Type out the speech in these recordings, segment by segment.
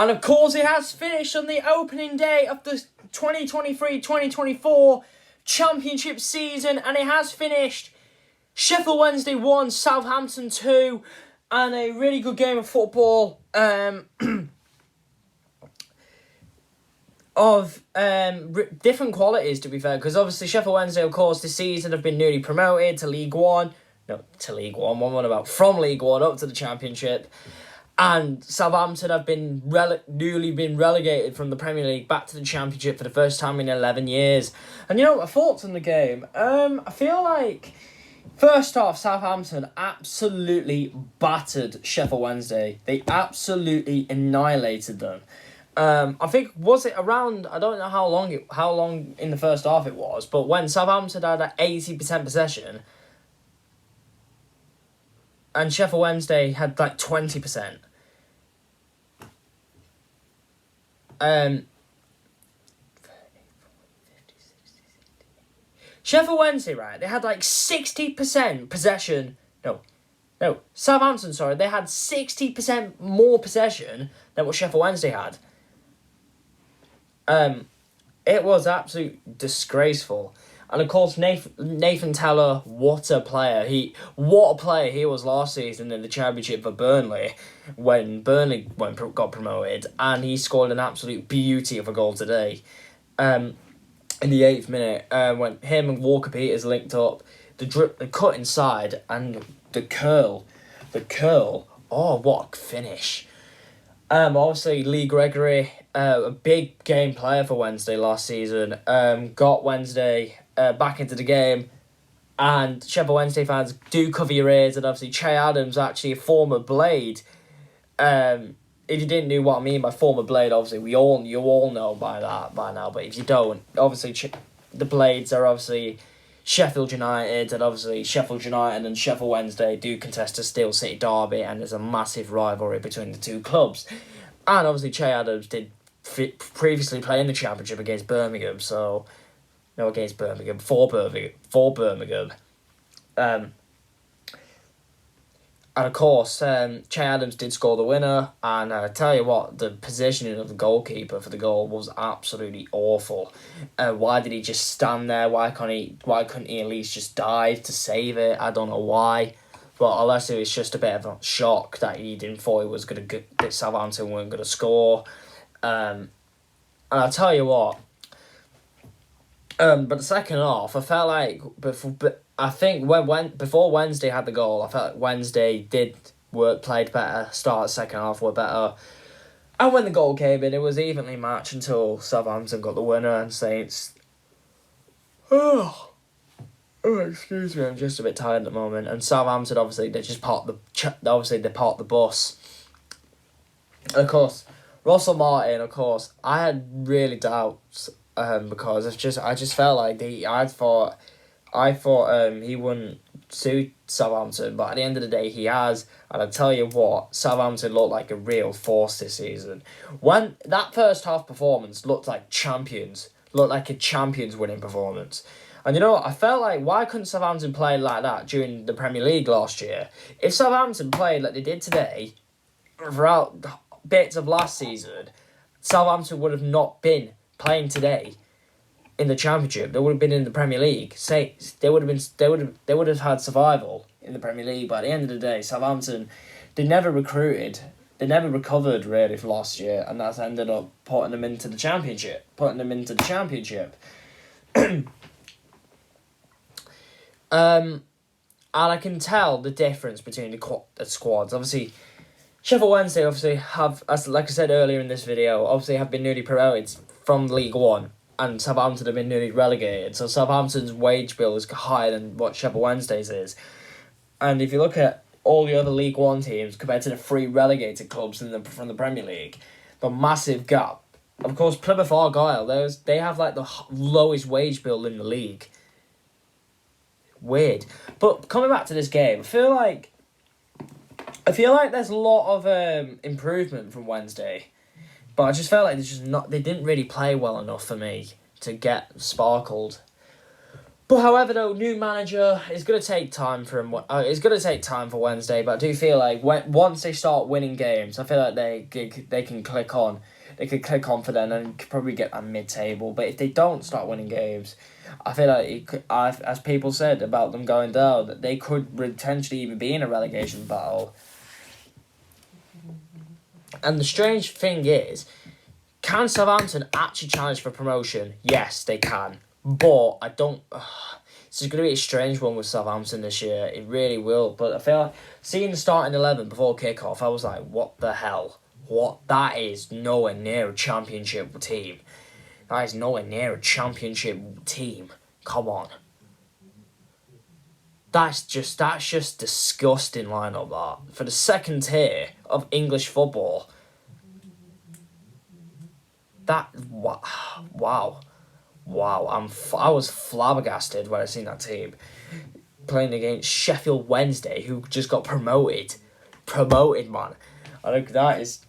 And of course it has finished on the opening day of the 2023-2024 Championship season, and it has finished Sheffield Wednesday 1, Southampton 2, and a really good game of football of different qualities, to be fair, because obviously Sheffield Wednesday, of course, this season have been newly promoted to League One. No, to League One, from League One up to the Championship. And Southampton have been newly been relegated from the Premier League back to the Championship for the first time in 11 years. And you know, my thoughts on the game, I feel like, first off, Southampton absolutely battered Sheffield Wednesday. They absolutely annihilated them. I think, was it around, I don't know how long in the first half it was, but when Southampton had an 80% possession, and Sheffield Wednesday had like 20%. Sheffield Wednesday, right, they had like 60% possession. No, Southampton, sorry, they had 60% more possession than what Sheffield Wednesday had. It was absolutely disgraceful. And of course, Nathan Teller, what a player he was last season in the Championship for Burnley, when Burnley got promoted, and he scored an absolute beauty of a goal today. In the 8th minute, when him and Walker Peters linked up, the cut inside and the curl. Oh, what a finish! Obviously, Lee Gregory, a big game player for Wednesday last season, got Wednesday back into the game, and Sheffield Wednesday fans, do cover your ears, and obviously Che Adams, actually a former Blade. If you didn't know what I mean by former Blade, obviously you all know by now, but if you don't, obviously the Blades are obviously Sheffield United, and obviously Sheffield United and Sheffield Wednesday do contest a Steel City derby, and there's a massive rivalry between the two clubs. And obviously Che Adams did previously play in the Championship against Birmingham, for Birmingham. And of course, Che Adams did score the winner, and I tell you what, the positioning of the goalkeeper for the goal was absolutely awful. Why did he just stand there? Why couldn't he at least just dive to save it? I don't know why. But unless it was just a bit of a shock that he didn't thought that Southampton weren't going to score. And I'll tell you what, but the second half, I felt like before Wednesday had the goal, I felt like Wednesday played better, started second half were better. And when the goal came in, it was evenly matched until Southampton got the winner, and Saints... Oh, excuse me, I'm just a bit tired at the moment. And Southampton, obviously, they parked the bus. And of course, Russell Martin, of course, I had really doubts because I just felt like I thought he wouldn't suit Southampton, but at the end of the day he has, and I tell you what, Southampton looked like a real force this season. When that first half performance looked like a champions winning performance. And you know what, I felt like, why couldn't Southampton play like that during the Premier League last year? If Southampton played like they did today, throughout bits of last season, Southampton would have not been playing today in the Championship. They would have been in the Premier League. They would have had survival in the Premier League. But at the end of the day, Southampton, they never recruited. They never recovered really for last year, and that's ended up putting them into the Championship. And I can tell the difference between the squads. Obviously, Sheffield Wednesday have, like I said earlier in this video, have been newly promoted from League One, and Southampton have been newly relegated. So Southampton's wage bill is higher than what Sheffield Wednesday's is. And if you look at all the other League One teams compared to the 3 relegated clubs from the Premier League, the massive gap. Of course, Plymouth Argyle, they have like the lowest wage bill in the league. Weird. But coming back to this game, I feel like there's a lot of improvement from Wednesday, but I just felt like they didn't really play well enough for me to get sparkled. But however, though, new manager is going to take time for him. It's going to take time for Wednesday, but I do feel like once they start winning games, I feel like they can click on. They could click on for them and probably get that mid-table. But if they don't start winning games, I feel like, as people said about them going down, that they could potentially even be in a relegation battle. And the strange thing is, can Southampton actually challenge for promotion? Yes, they can. But I don't... This is going to be a strange one with Southampton this year. It really will. But I feel like seeing the starting 11 before kick-off, I was like, what the hell? What? That is nowhere near a championship team. That is nowhere near a championship team. Come on. That's just disgusting lineup, that. For the second tier of English football. Wow. I was flabbergasted when I seen that team playing against Sheffield Wednesday, who just got promoted. Man. I think that is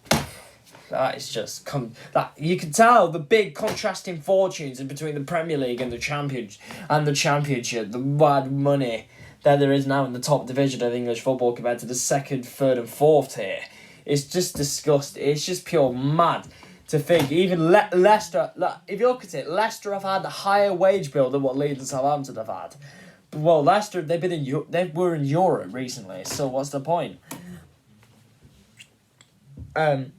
just that you can tell the big contrasting fortunes in between the Premier League and the Championship, the bad money that there is now in the top division of English football compared to the second, third, and fourth tier. It's just disgusting. It's just pure mad. To think, even Leicester, if you look at it, Leicester have had a higher wage bill than what Leeds and Southampton have had. Well, Leicester, they were in Europe recently, so what's the point? But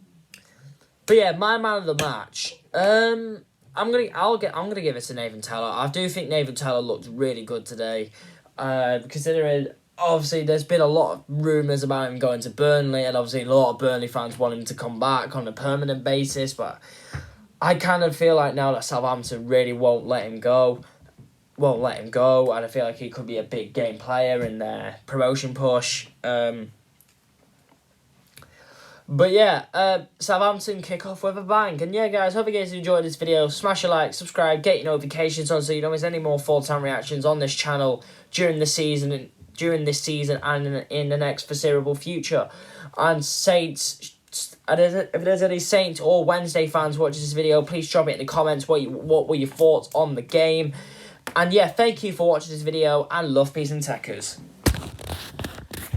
yeah, my man of the match. I'm gonna give it to Nathan Tella. I do think Nathan Tella looked really good today. Considering, obviously, there's been a lot of rumours about him going to Burnley, and obviously a lot of Burnley fans want him to come back on a permanent basis, but I kind of feel like now that Southampton really won't let him go, and I feel like he could be a big game player in their promotion push. But yeah, Southampton kick off with a bang. And yeah, guys, hope you guys enjoyed this video. Smash a like, subscribe, get your notifications on so you don't miss any more full-time reactions on this channel during this season and in the next foreseeable future. And Saints, if there's any Saints or Wednesday fans watching this video, please drop it in the comments what were your thoughts on the game. And yeah, thank you for watching this video, and love, peace, and techers.